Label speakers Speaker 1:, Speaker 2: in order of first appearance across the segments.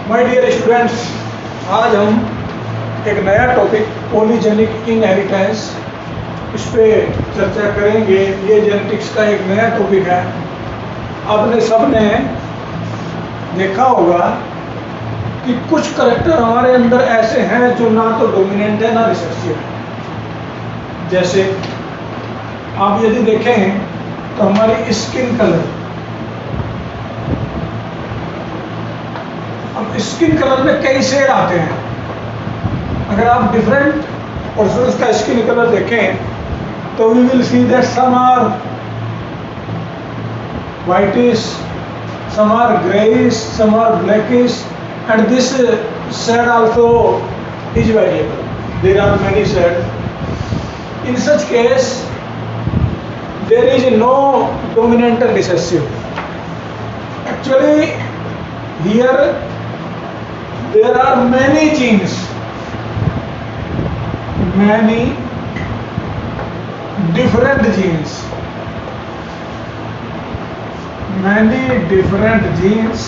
Speaker 1: My dear students, आज हम एक नया टॉपिक पॉलीजेनिक इनहेरिटेंस इस पे चर्चा करेंगे। ये जेनेटिक्स का एक नया टॉपिक है। आपने सबने देखा होगा कि कुछ करैक्टर हमारे अंदर ऐसे हैं जो ना तो डोमिनेंट है ना रिसेसिव है। जैसे आप यदि देखें तो हमारी स्किन कलर, अब स्किन कलर में कई शेड आते हैं। अगर आप डिफरेंट पर्सन्स का स्किन कलर देखें तो we will see that some are whitish, some are grayish, some are blackish, and this shade also is variable. There are many shades. In such case, there is no dominant and recessive. Actually, here there are many genes, many different genes. Many different genes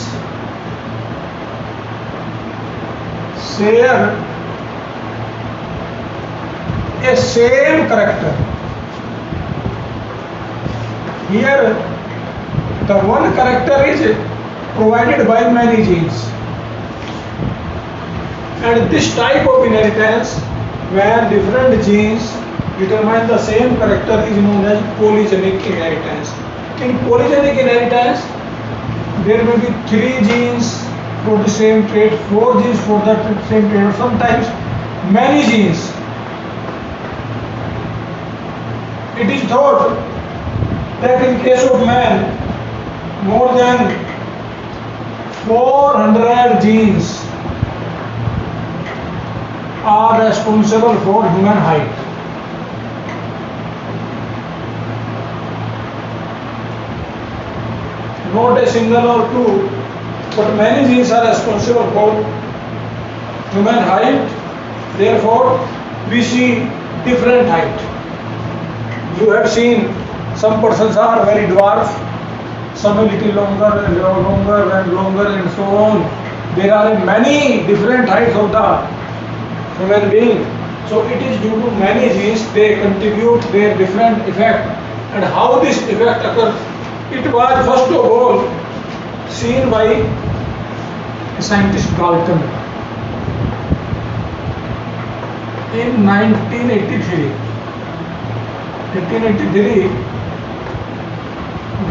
Speaker 1: share a same character. Here, the one character is provided by many genes, and this type of inheritance, where different genes determine the same character, is known as polygenic inheritance. In polygenic inheritance, there may be 3 genes for the same trait, 4 genes for the same trait, or sometimes many genes. It is thought that in case of man, more than 400 genes are responsible for human height. Not a single or two, but many genes are responsible for human height. Therefore, we see different height. You have seen some persons are very dwarf, some a little longer and so on. There are many different heights of the human being. So it is due to many genes. They contribute their different effect. And how this effect occurs? It was first of all seen by scientist Galton in 1983.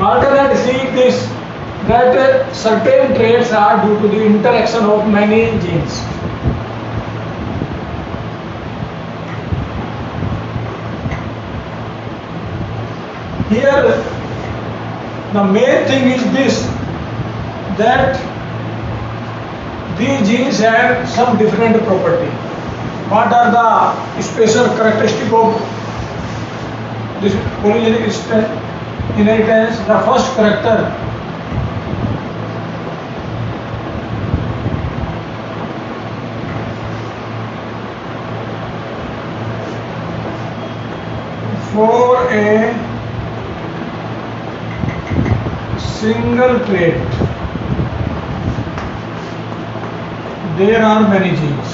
Speaker 1: Galton had seen this, that certain traits are due to the interaction of many genes. Here, the main thing is this, that these genes have some different property. What are the special characteristics of this polygenic inheritance? The first character, for a single trait, there are many genes.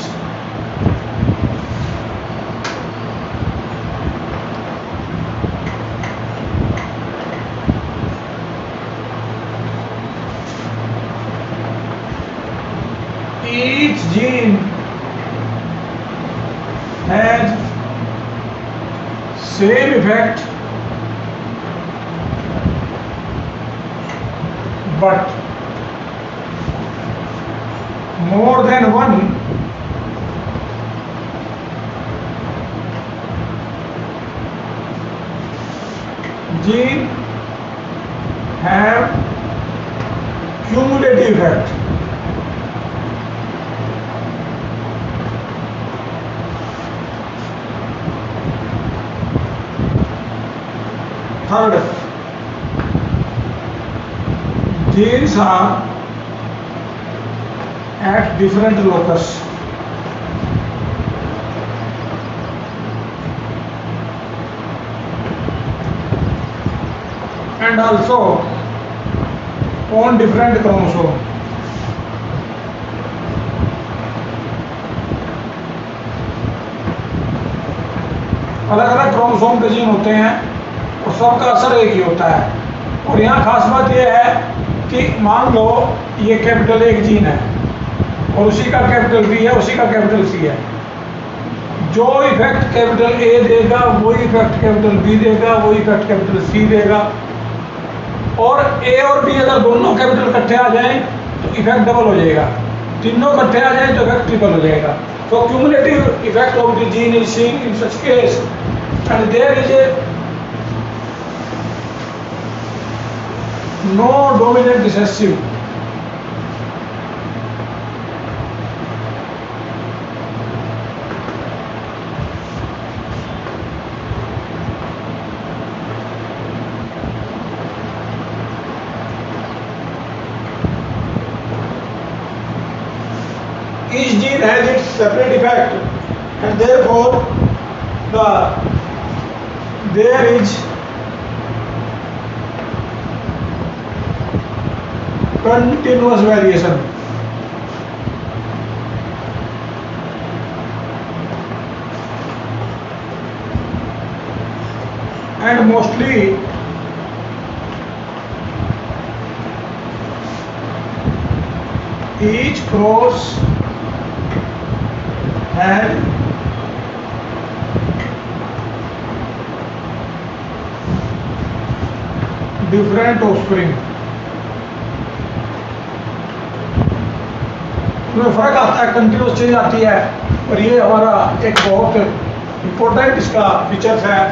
Speaker 1: Each gene has same effect, but more than one gene have cumulative effect. Third, genes are at different locus. And also on different chromosome. अलग अलग chromosome के gene होते हैं और सबका असर एक ही होता है। और यहाँ खास बात यह है कि मान लो ये कैपिटल एक जीन है और उसी का कैपिटल बी है, उसी का कैपिटल सी है। जो इफेक्ट कैपिटल ए देगा वही इफेक्ट कैपिटल बी देगा, वही इफेक्ट कैपिटल सी देगा। और ए और बी अगर दोनों कैपिटल इकट्ठे आ जाएं तो इफेक्ट डबल हो जाएगा, तीनों इकट्ठे आ जाएं तो इफेक्ट ट्रिपल हो जाएगा। So cumulative effect of the gene is seen in such case, and there is a no dominant recessive. Each gene has its separate effect, and therefore there is continuous variation. And mostly each cross had different offspring. उसमें फर्क आता है, continuous change आती है। और ये हमारा एक बहुत इम्पोर्टेंट इसका फीचर्स है,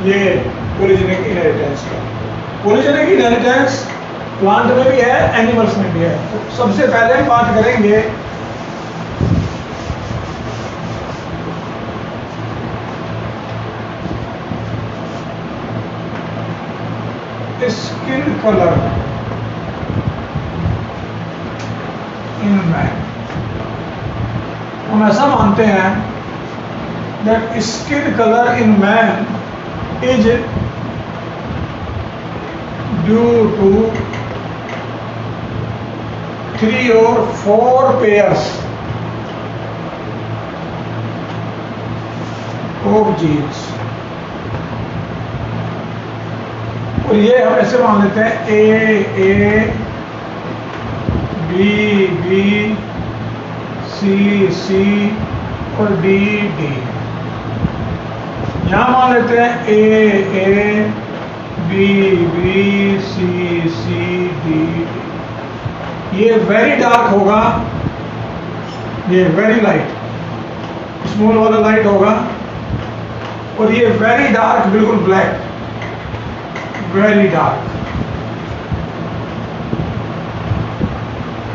Speaker 1: ये पॉलीजेनिक इनहेरिटेंस का। पॉलीजेनिक इनहेरिटेंस प्लांट में भी है, एनिमल्स में भी है। तो सबसे पहले हम बात करेंगे स्किन कलर इन मैन। हम ऐसा मानते हैं that skin colour in man is due to 3 or 4 pairs of genes। और ये हम ऐसे मान लेते हैं ए बी बी सी और डी। यहाँ मान लेते हैं ए बी सी डी। ये वेरी डार्क होगा, ये वेरी लाइट, स्मॉल वाला लाइट होगा। और ये वेरी डार्क बिल्कुल ब्लैक, वेरी डार्क।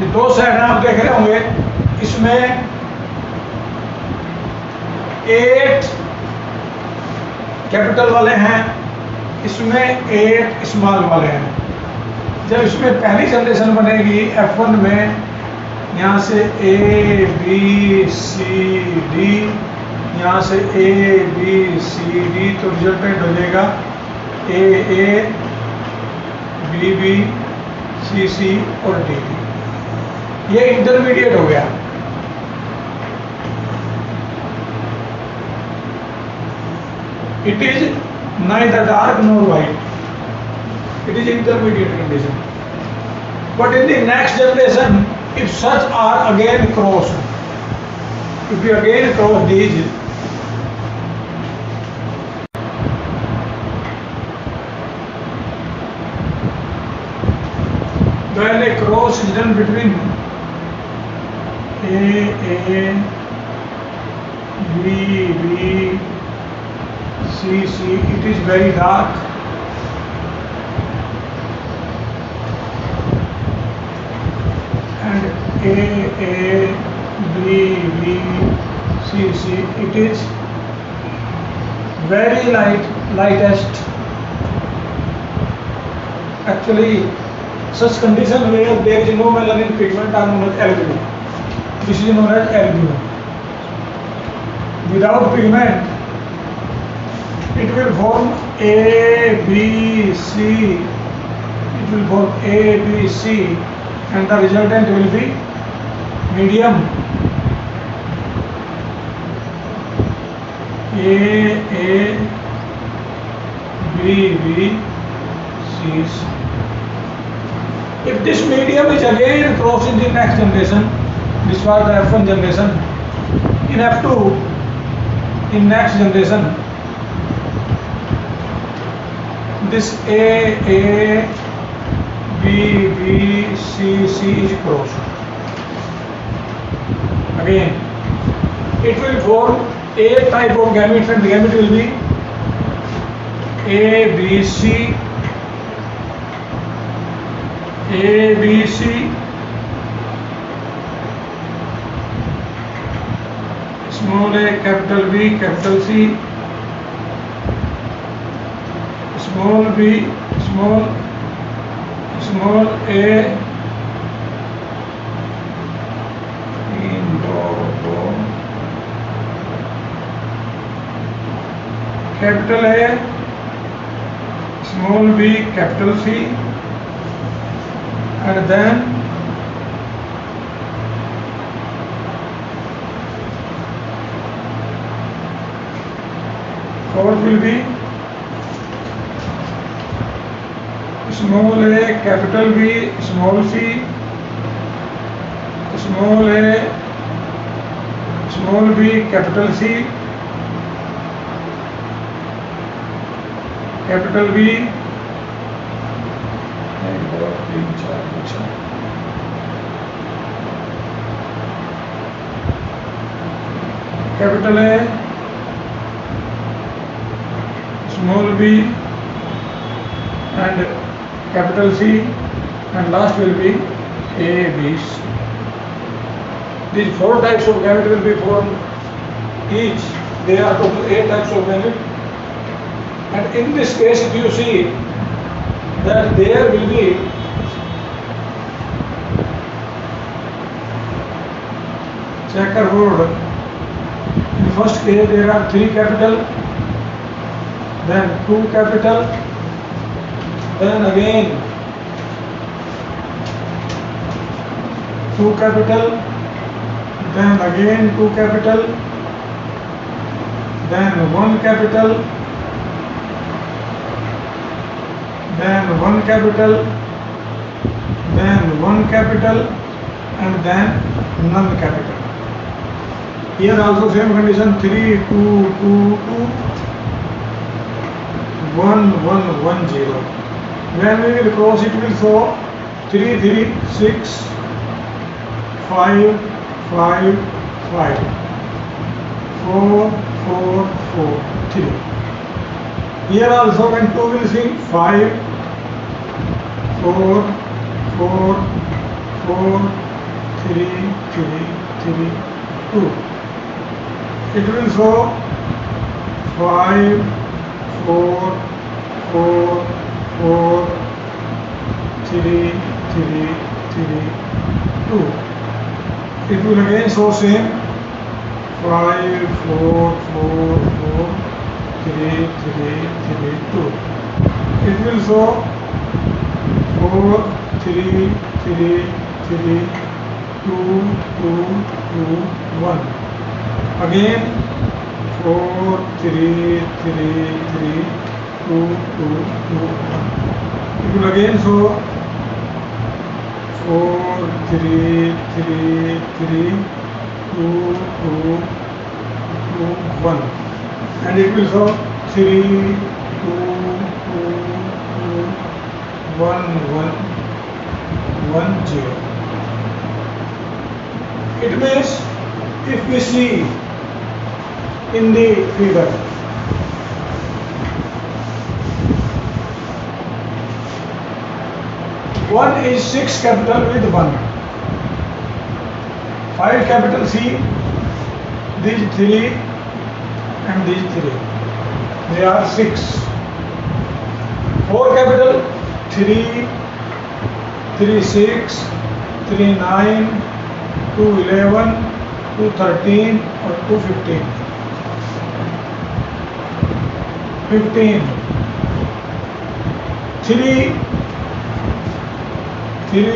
Speaker 1: ये दो साइड हैं, आप देख रहे होंगे। इसमें 8 कैपिटल वाले हैं, इसमें 8 स्मॉल वाले हैं। जब इसमें पहली जनरेशन बनेगी F1 में, यहाँ से ए बी सी डी, यहाँ से ए बी सी डी, तो रिजल्टेंट हो जाएगा ए बी सी और डी। ये इंटरमीडिएट हो गया। It is neither dark nor white, it is intermediate condition. But in the next generation, if such are again crossed, if we again cross these, when a cross is done between A, B, C, it is very dark. And A, B, C, it is very lightest. Actually, such condition where there is no melanin pigment are known as albino. This is known as albino. Without pigment, it will form A, B, C. It will form A, B, C, and the resultant will be medium. A, B, B, C, C. If this medium is again crossed in the next generation, this was the F1 generation, in F2, in next generation, this A, B, B, C, C is crossed. Again, it will form A type of gamete, and the gamete will be A, B, C, A, B, C, small a, capital B, capital C, small b, small a, capital A, small b, capital C, and then fourth will be small a, capital B, small c, small a, small b, capital C, capital B, capital A, small b, and capital C, and last will be A, B, C. These four types of gamete will be formed each. There are total 8 types of gamete. And in this case, if you see that there will be checkerboard. In the first case, there are 3 capital, then 2 capital, then again 2 capital, then again 2 capital, then 1 capital, then 1 capital, then 1 capital, and then none capital. Here also same condition, 3, 2, 2, 2, 1, 1, 1, 0. When we will cross it, will show 3, 3, 6, 5, 5, 5, 4, 4, 4, 3. Here also when 2 will see 5, 4, 4, 4, 3, 3, 3, 2. It will show 5, 4, 4, 4, 3, 3, 3, 2. It will again show same 5, 4, 4, 4, 3, 3, 3, 2. It will show 4, 3, 3, 3, 2, 2, 2, 1. Again 4, 3, 3, 3, 2, 2, 2, 1. It will again show 4, 3, 3, 3, 2, 2, 2, 1. And it will show 3, 2, 2, 2, 1, 1, 1, 0. It means if we see in the figure, one is 6 capital with 1, 5 capital C, these 3 and these 3, they are 6. 4 capital, 3, 3, 6, 3, 9, 2, 11, 2, 13 or 2, 15. 15, 3, 3,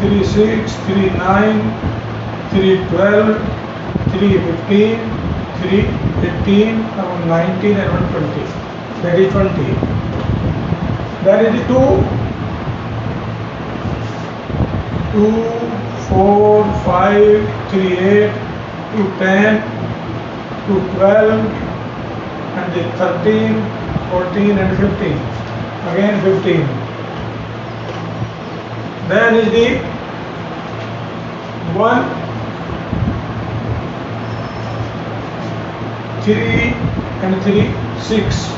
Speaker 1: 3, 6, 3, 9, 3, 12, 3, 15, 3, 18, 19 and 120. That is 20. Then it is 2, 4, 5, 3, 8, 2, 10, 2, 12, and the 13, 14 and 15. Again 15. Then is the 1, 3 and 3, 6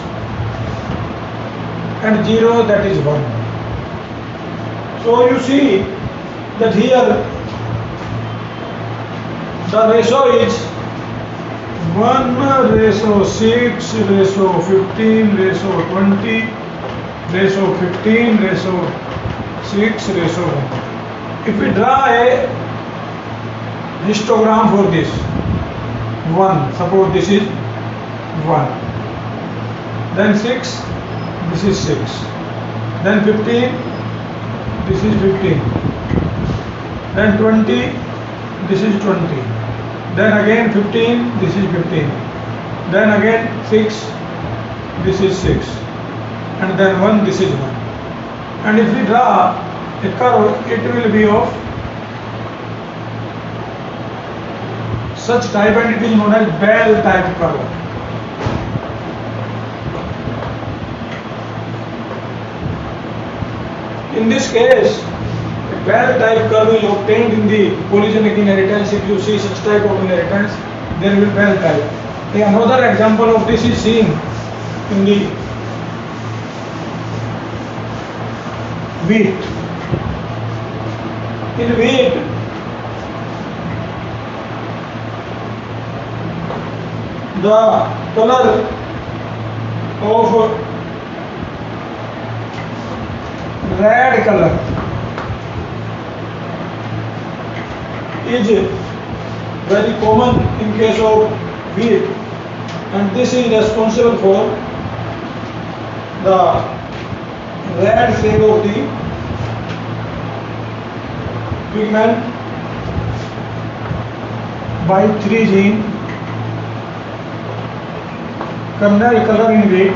Speaker 1: and 0, that is 1. So you see that here the ratio is 1 ratio 6 ratio 15 ratio 20 ratio 15 ratio 6 ratio 1. If we draw a histogram for this 1, suppose this is 1, then 6, this is 6, then 15, this is 15, then 20, this is 20, then again 15, this is 15, then again 6, this is 6, and then 1, this is 1. And if we draw a curve, it will be of such type, and it is known as bell type curve. In this case, a bell type curve is obtained in the polygenic inheritance. If you see such type of inheritance, there will be bell type. Another example of this is seen in the wheat. In wheat, the color of red color is very common in case of wheat, and this is responsible for the red shade of the pigment by 3 gene. Kernel color in wheat.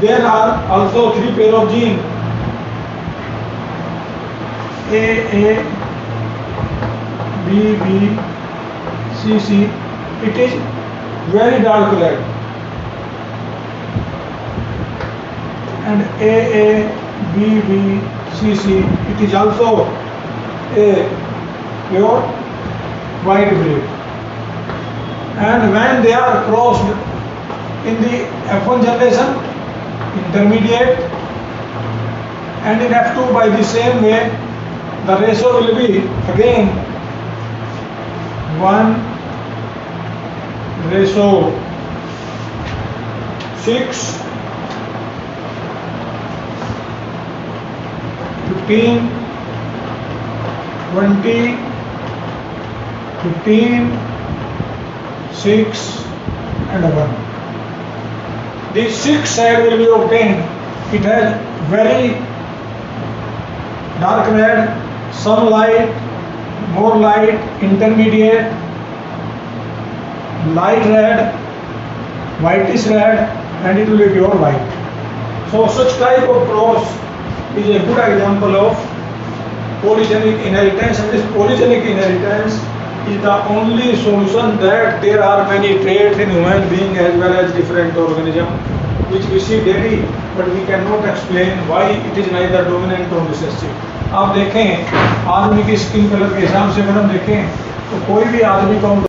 Speaker 1: There are also 3 pair of genes, A, B, C. It is very dark red, and A, B, C. It is also a pure white breed. And when they are crossed in the F1 generation, intermediate, and in F2 by the same way, the ratio will be again 1 ratio 6, 15, 20, 15, 6 and 1. The 6 side will be obtained. It has very dark red, some light, more light, intermediate, light red, whitish red, and it will be pure white. So such type of cross is a good example of polygenic inheritance, and this polygenic inheritance is the only solution that there are many traits in human being as well as different organisms which we see daily, but we cannot explain why it is neither dominant or recessive. आप देखें आदमी की skin colour के हिसाब से अगर हम देखें तो कोई भी आदमी को